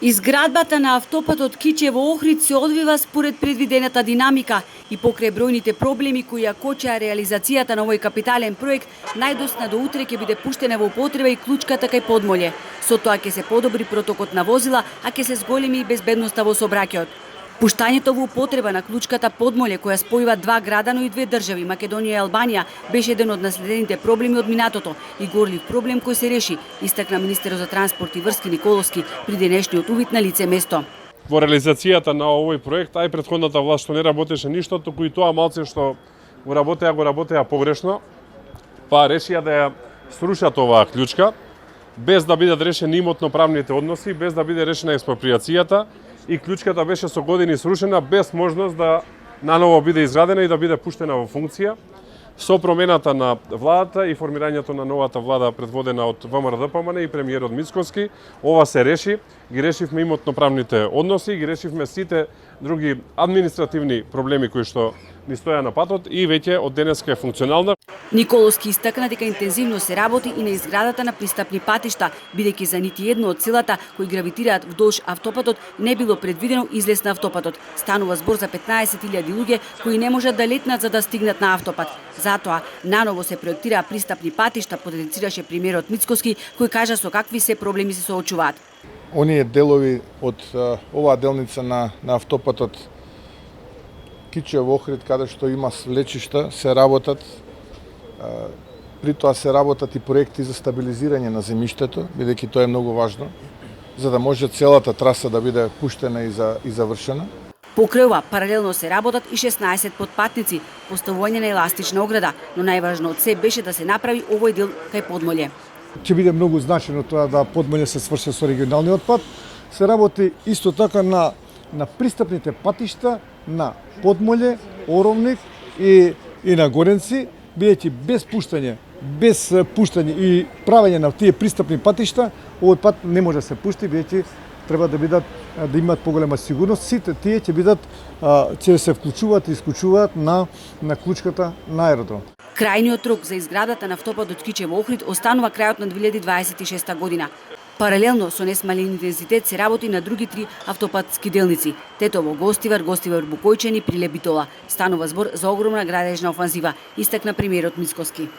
Изградбата на автопатот Кичево-Охрид се одвива според предвидената динамика и покрај бројните проблеми кои ја кочеа реализацијата на овој капитален проект, најдосна до утре ќе биде пуштена во употреба и клучката кај Подмолје. Со тоа ќе се подобри протокот на возила, а ќе се зголеми и безбедноста во сообраќајот. Пуштањето во употреба на клучката Подмолје, која спојува два града, но и две држави, Македонија и Албанија, беше еден од наследените проблеми од минатото и горлив проблем кој се реши, истакна министерот за транспорт и врски Николовски при денешниот увид на лице место. Во реализацијата на овој проект, ај претходната власт што не работеше ништо, туку и тоа малце што го работеа погрешно, па решија да ја срушат оваа клучка, без да бидат решени имотно-правните односи, без да биде решена експроприацијата, и клучката беше со години срушена без можност да наново биде изградена и да биде пуштена во функција. Со промената на владата и формирањето на новата влада предводена од ВМРО-ДПМН и премиерот Мицкоски, ова се реши, ги решивме имотно-правните односи, ги решивме сите други административни проблеми кои што ни стоја на патот и веќе од денеска е функционална. Николовски истакна дека интензивно се работи и на изградата на пристапни патишта, бидејќи за нити едно од селата кои гравитираат вдолж автопатот не било предвидено излез на автопатот. Станува збор за 15.000 луѓе кои не можат да летнат за да стигнат на автопат. Затоа наново се проектираа пристапни патишта, потенцираше премиерот Мицкоски, кој кажа со какви се проблеми се соочуваат. Оние делови од оваа делница на автопатот Кичево-Охрид, каде што има влечишта, се работат. При тоа се работат и проекти за стабилизирање на земјиштето, бидејќи тоа е многу важно, за да може целата траса да биде пуштена и завршена. Покрај ова, паралелно се работат и 16 подпатници, поставување на еластична ограда, но најважно од се беше да се направи овој дел кај Подмолје. Ќе биде многу значено тоа да Подмолје се сврши со регионалниот пат. Се работи исто така на пристапните патишта на Подмолје, Оровник и на Горенци, бидејќи без пуштање и правење на тие пристапни патишта, овој пат не може да се пушти, бидејќи треба да имаат поголема сигурност. Сите тие ќе се вклучуваат и исклучуваат на клучката на аеродром. Крајниот рок за изградата на автопатот Кичево-Охрид останува крајот на 2026 година. Паралелно со несмален интензитет се работи на други три автопатски делници: Тетово, Гостивар, Букојчани, Прилеп, Битола. Станува збор за огромна градежна офанзива, истакна премиерот Мицкоски.